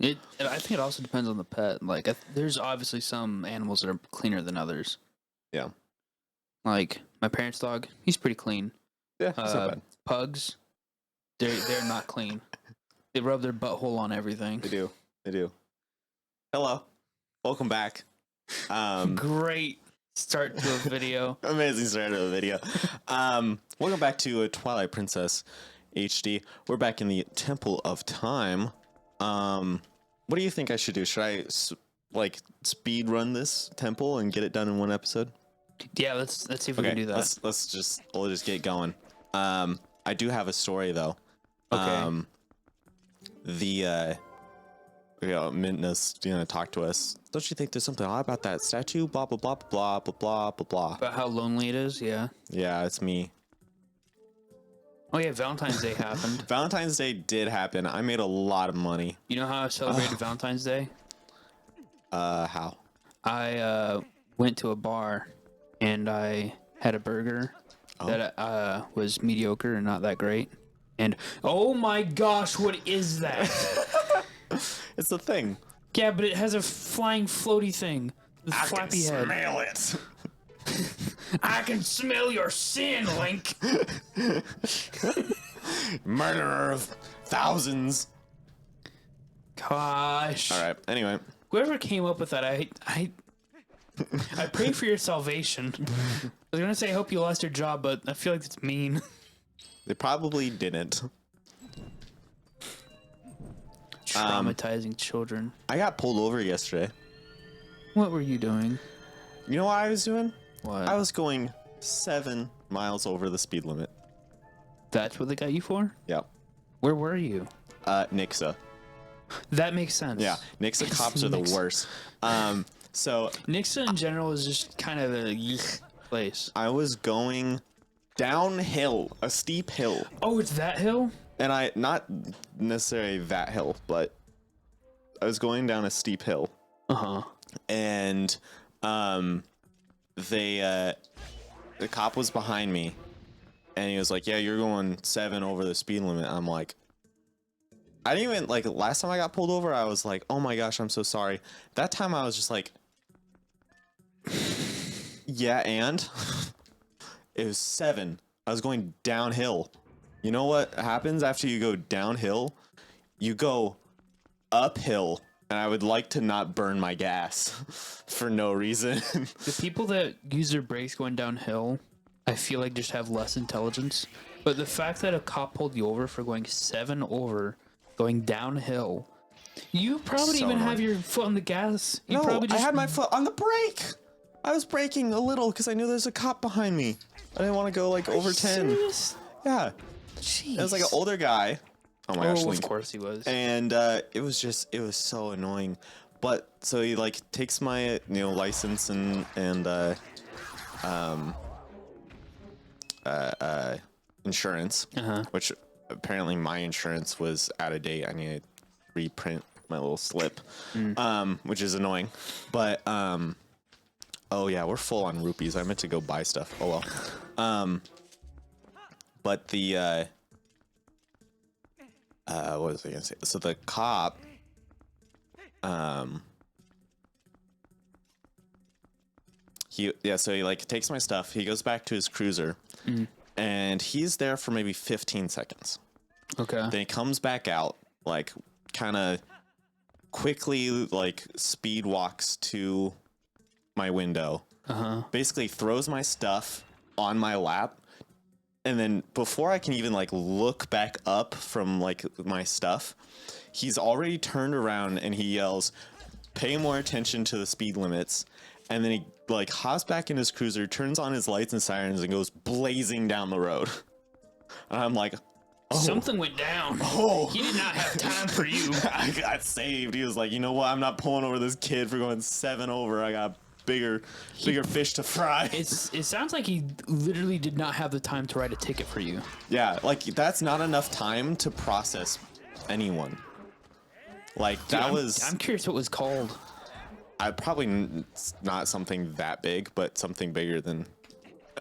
I think it also depends on the pet. Like, there's obviously some animals that are cleaner than others. Yeah. Like my parents' dog, he's pretty clean. Yeah, it's not bad. Pugs, they're not clean. They rub their butthole on everything. They do. Hello. Welcome back. Great start to a video. Amazing start to a video. Welcome back to Twilight Princess HD. We're back in the Temple of Time. What do you think I should do? Should I speed run this temple and get it done in one episode? Yeah, let's see if we can do that. We'll just get going. I do have a story though. Okay. Mintness gonna talk to us. Don't you think there's something odd about that statue? Blah blah blah blah blah blah blah blah. About how lonely it is, yeah. Yeah, it's me. Oh yeah, Valentine's Day happened. Valentine's Day did happen. I made a lot of money. You know how I celebrated Valentine's Day? How? I went to a bar and I had a burger that was mediocre and not that great. And oh my gosh, what is that? It's a thing. Yeah, but it has a flying floaty thing with a flappy head. Smell it. I can smell your sin, Link. Murderer of thousands. Gosh. All right. Anyway, whoever came up with that, I pray for your salvation. I was gonna say I hope you lost your job, but I feel like it's mean. They probably didn't. Traumatizing children. I got pulled over yesterday. What were you doing? You know what I was doing? What? I was going 7 miles over the speed limit. That's what they got you for? Yep. Where were you? Nixa. That makes sense. Yeah, Nixa cops are the worst. So Nixa in general is just kind of a place. I was going downhill, a steep hill. Oh, it's that hill? And not necessarily that hill, but I was going down a steep hill. Uh-huh. And the cop was behind me and he was like, yeah, you're going 7 over the speed limit. I'm like, I didn't even last time I got pulled over, I was like, oh my gosh, I'm so sorry. That time I was just like, yeah, and it was 7. I was going downhill. You know what happens after you go downhill? You go uphill. And I would like to not burn my gas for no reason. The people that use their brakes going downhill, I feel like just have less intelligence. But the fact that a cop pulled you over for going 7 over, going downhill, you probably So even annoying. have your foot on the gas. You No, probably just I had my foot on the brake. I was braking a little because I knew there's a cop behind me. I didn't want to go over 10. Serious? Yeah. Jeez. It was like an older guy. Oh my gosh, of Link. course he was. And it was so annoying. But so he takes my license and insurance, which apparently my insurance was out of date. I need to reprint my little slip, which is annoying. But oh yeah, we're full on rupees. I meant to go buy stuff. Oh well. But the what was I gonna say? So the cop, he takes my stuff. He goes back to his cruiser, and he's there for maybe 15 seconds. Okay. Then he comes back out, kind of quickly, speed walks to my window. Basically throws my stuff on my lap. And then before I can even look back up from my stuff, he's already turned around and he yells, "Pay more attention to the speed limits." And then he hops back in his cruiser, turns on his lights and sirens, and goes blazing down the road. And I'm like, oh. Something went down. Oh, He did not have time for you. I got saved. He was like, you know what? I'm not pulling over this kid for going 7 over. I got bigger fish to fry. It sounds like he literally did not have the time to write a ticket for you. Yeah, that's not enough time to process anyone. I'm curious what it was called. I probably not something that big, but something bigger than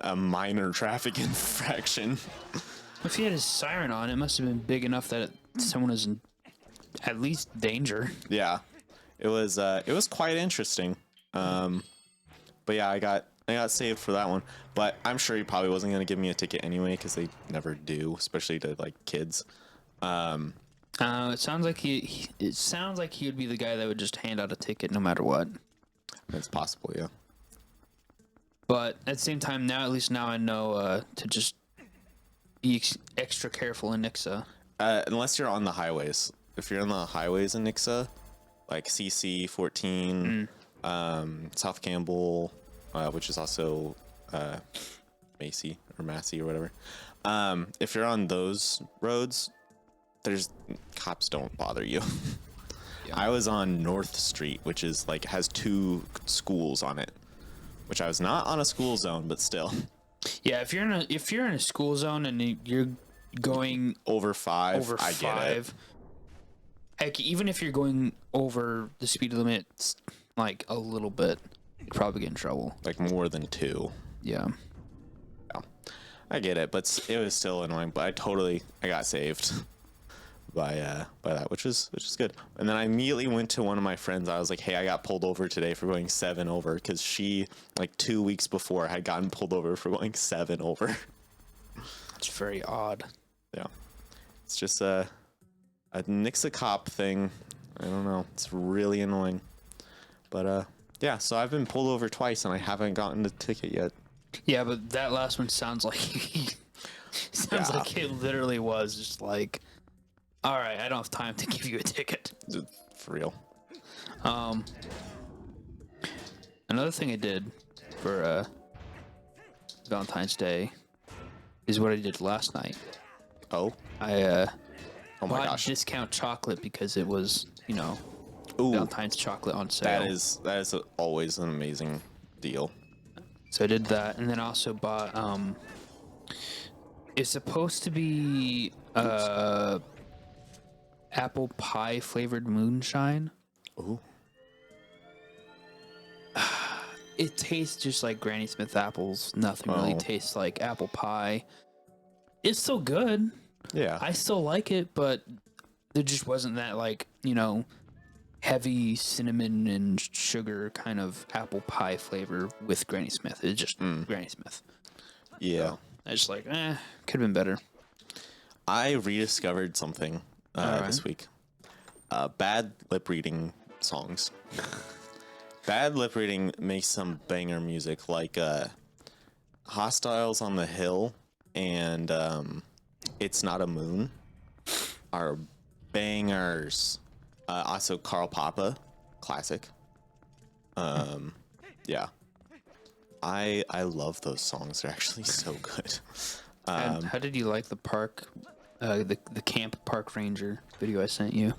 a minor traffic infraction. If he had his siren on, it must have been big enough that someone was At least danger. Yeah, it was quite interesting. But yeah, I got saved for that one. But I'm sure he probably wasn't gonna give me a ticket anyway because they never do, especially to like kids. It sounds like it sounds like he would be the guy that would just hand out a ticket no matter what. It's possible, yeah. But at the same time, at least now I know to just be extra careful in Nixa. Unless you're on the highways. If you're on the highways in Nixa, like CC 14, South Campbell, which is also Macy or Massey or whatever. If you're on those roads, there's cops don't bother you. Yeah. I was on North Street, which is like has 2 schools on it, which I was not on a school zone, but still. Yeah, if you're in a school zone and you're going over 5, I get it. Heck, even if you're going over the speed limit like a little bit, you'd probably get in trouble. Like more than 2. Yeah. I get it, but it was still annoying. But I got saved by that, which is good. And then I immediately went to one of my friends. I was like, "Hey, I got pulled over today for going 7 over," because she like 2 weeks before had gotten pulled over for going 7 over. It's very odd. Yeah, it's just a Nixa cop thing. I don't know. It's really annoying. But yeah. So I've been pulled over twice and I haven't gotten the ticket yet. Yeah, but that last one sounds like like it literally was just like, all right, I don't have time to give you a ticket. For real. Another thing I did for Valentine's Day is what I did last night. Oh. I oh my bought gosh. discount chocolate because it was, Ooh, Valentine's chocolate on sale. That is always an amazing deal. So I did that, and then I also bought it's supposed to be apple pie flavored moonshine. Ooh. It tastes just like Granny Smith apples. Nothing really tastes like apple pie. It's still good. Yeah. I still like it, but there just wasn't that heavy cinnamon and sugar kind of apple pie flavor with Granny Smith. It's just Granny Smith. Yeah. So I just could have been better. I rediscovered something this week. Bad lip reading songs. Bad lip reading makes some banger music like Hostiles on the Hill and It's Not a Moon are bangers. Also Carl Papa, classic. Yeah. I love those songs. They're actually so good. How did you like the park, the camp park ranger video I sent you?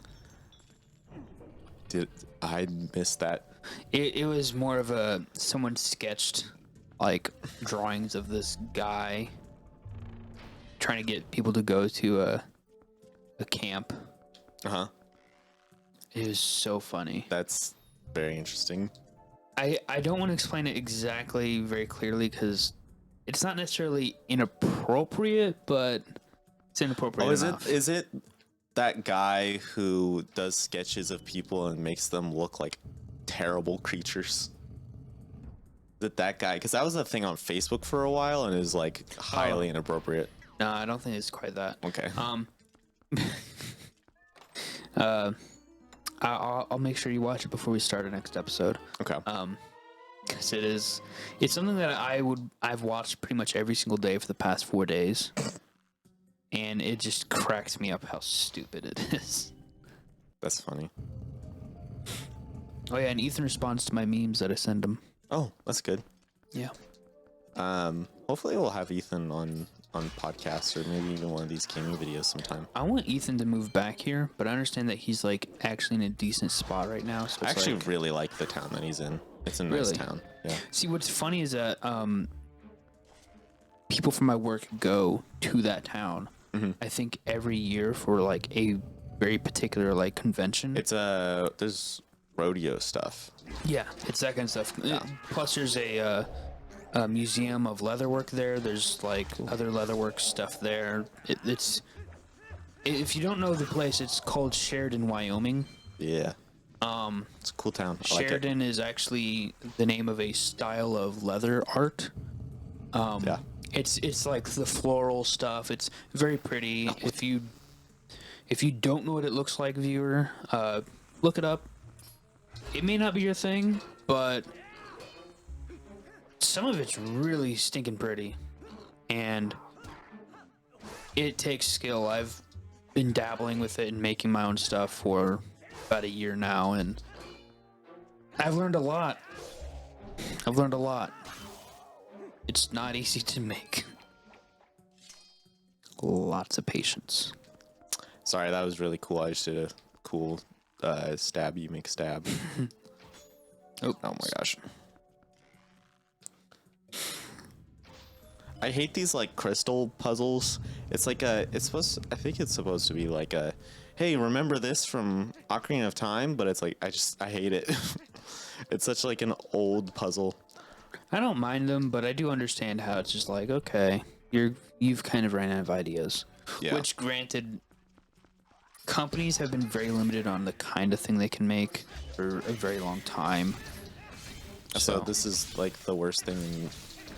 Did I miss that? It was more of someone sketched drawings of this guy trying to get people to go to a camp. Uh-huh. It was so funny. That's very interesting. I don't want to explain it exactly very clearly because it's not necessarily inappropriate, but it's inappropriate enough. Is it that guy who does sketches of people and makes them look like terrible creatures? That guy? Because that was a thing on Facebook for a while and it was highly inappropriate. No, I don't think it's quite that. Okay. I'll make sure you watch it before we start our next episode. Okay. Because it's something that I've watched pretty much every single day for the past 4 days, and it just cracks me up how stupid it is. That's funny. Oh yeah, and Ethan responds to my memes that I send him. Oh, that's good. Yeah. Hopefully we'll have Ethan on podcasts or maybe even one of these gaming videos sometime. I want Ethan to move back here, but I understand that he's actually in a decent spot right now. So I actually really like the town that he's in. It's a nice town. Yeah. See, what's funny is that people from my work go to that town. Mm-hmm. I think every year for a very particular convention. It's there's rodeo stuff. Yeah, it's that kind of stuff. Yeah. Plus, there's a museum of leatherwork there. There's other leatherwork stuff there. If you don't know the place, it's called Sheridan, Wyoming. Yeah. It's a cool town. I like it. Sheridan is actually the name of a style of leather art. Yeah. It's like the floral stuff. It's very pretty. If you don't know what it looks like, viewer, look it up. It may not be your thing, but some of it's really stinking pretty, and it takes skill. I've been dabbling with it and making my own stuff for about a year now, and I've learned a lot. It's not easy to make. Lots of patience. Sorry, that was really cool. I just did a cool stab. You make stab. Oh my gosh. I hate these like crystal puzzles. It's like I think it's supposed to be like a, hey, remember this from Ocarina of Time? But it's like, I hate it. It's such like an old puzzle. I don't mind them, but I do understand how it's just like, okay, you've kind of ran out of ideas. Yeah. Which, granted, companies have been very limited on the kind of thing they can make for a very long time. So this is like the worst thing in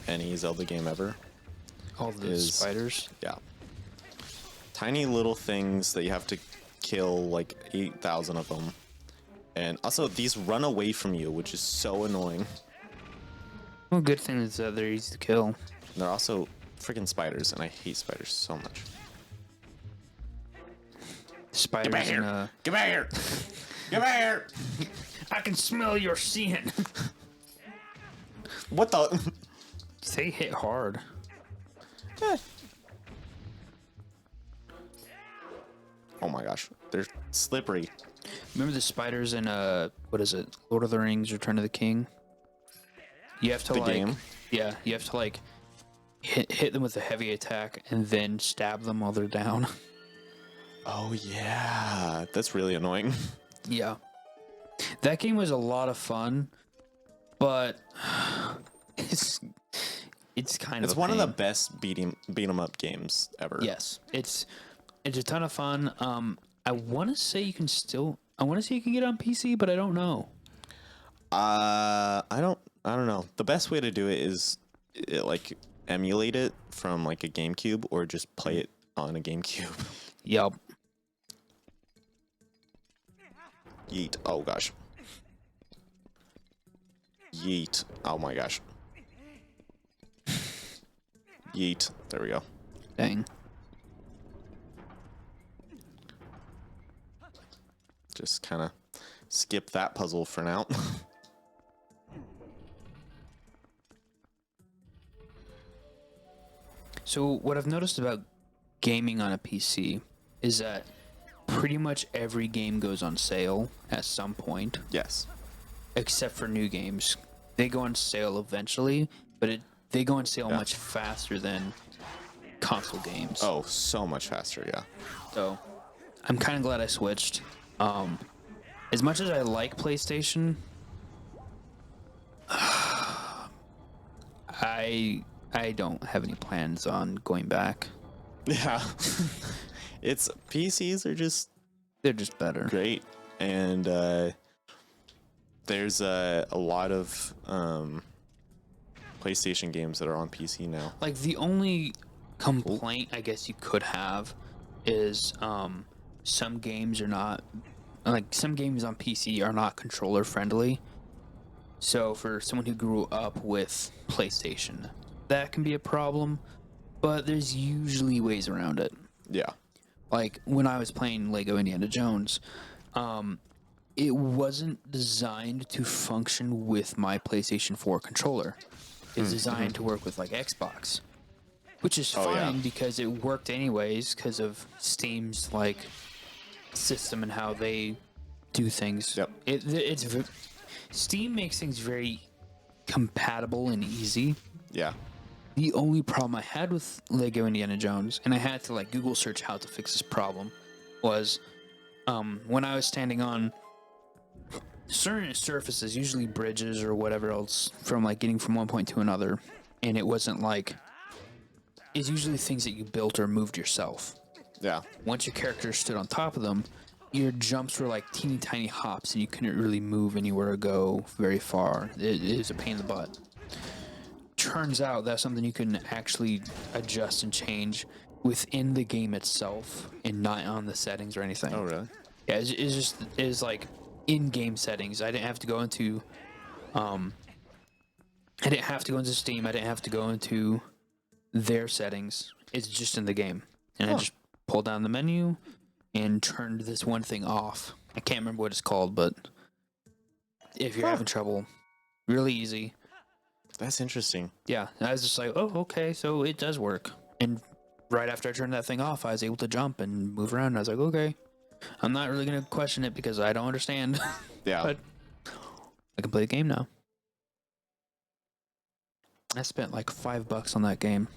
any Zelda game ever. All the spiders. Yeah. Tiny little things that you have to kill, like 8,000 of them. And also, these run away from you, which is so annoying. Well, good thing is that they're easy to kill. And they're also freaking spiders, and I hate spiders so much. Spiders. Get back here! Get back here! Get back here! I can smell your sin. What the? They hit hard. Oh my gosh, they're slippery. Remember the spiders in what is it? Lord of the Rings: Return of the King. You have to game? Yeah, you have to like hit them with a heavy attack and then stab them while they're down. Oh yeah, that's really annoying. Yeah, that game was a lot of fun, but it's kind of It's one of the best beat 'em up games ever. Yes, it's a ton of fun. I want to say you can get it on PC, but I don't know. I don't know. The best way to do it is like emulate it from like a GameCube or just play it on a GameCube. Yup. Yeet. Oh gosh. Yeet. Oh my gosh. Yeet. There we go. Dang. Just kind of skip that puzzle for now. So what I've noticed about gaming on a PC is that pretty much every game goes on sale at some point, Yes. except for new games. They go on sale eventually, but they go on sale Yeah. much faster than console games. Oh, so much faster. Yeah. So I'm kind of glad I switched. As much as I like PlayStation, I don't have any plans on going back. Yeah. It's PCs are just They're just better. great, and there's a lot of PlayStation games that are on PC now. Like the only complaint I guess you could have is some games are not some games on PC are not controller friendly. So for someone who grew up with PlayStation, that can be a problem, but there's usually ways around it. Yeah. Like when I was playing Lego Indiana Jones, it wasn't designed to function with my PlayStation 4 controller. It's designed to work with like Xbox, which is fine because it worked anyways because of Steam's like system and how they do things. Yep. Steam makes things very compatible and easy. Yeah. The only problem I had with Lego Indiana Jones, and I had to like Google search how to fix this problem, was when I was standing on certain surfaces, usually bridges or whatever else, from like getting from one point to another, and it wasn't like, it's usually things that you built or moved yourself. Yeah. Once your character stood on top of them, your jumps were like teeny tiny hops, and you couldn't really move anywhere or go very far. It is a pain in the butt. Turns out that's something you can actually adjust and change within the game itself, and not on the settings or anything. Oh, really? Yeah, it's like in-game settings. I didn't have to go into, I didn't have to go into Steam. I didn't have to go into their settings. It's just in the game, and I just pulled down the menu and turned this one thing off. I can't remember what it's called, but if you're having trouble, really easy. That's interesting. Yeah, I was just like, oh, okay, so it does work. And right after I turned that thing off, I was able to jump and move around. And I was like, okay, I'm not really gonna question it because I don't understand. Yeah. But I can play the game now. I spent like $5 on that game.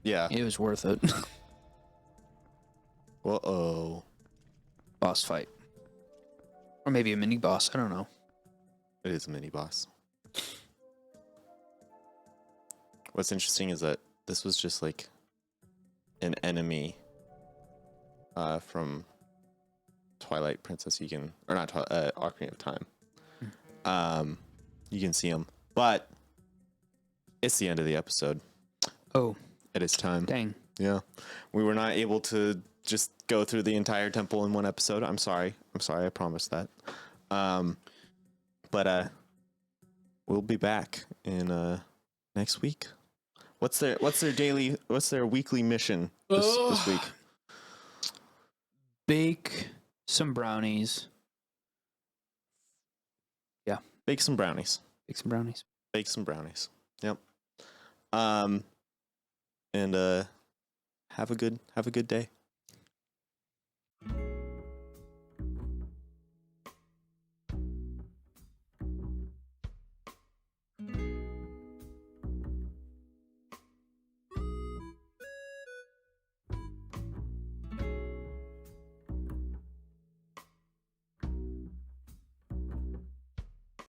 Yeah. It was worth it. Uh-oh. Boss fight. Or maybe a mini boss. I don't know. It is a mini boss. What's interesting is that this was just like an enemy from Twilight Princess. You can, or not Twilight, Ocarina of Time. You can see him, but it's the end of the episode. Oh, It is time. dang. Yeah, we were not able to just go through the entire temple in one episode. I'm sorry. I promised that. But we'll be back in next week. What's their weekly mission this week? Bake some brownies. Yeah, Bake some brownies. bake some brownies. Bake some brownies. Yep. And have a good day.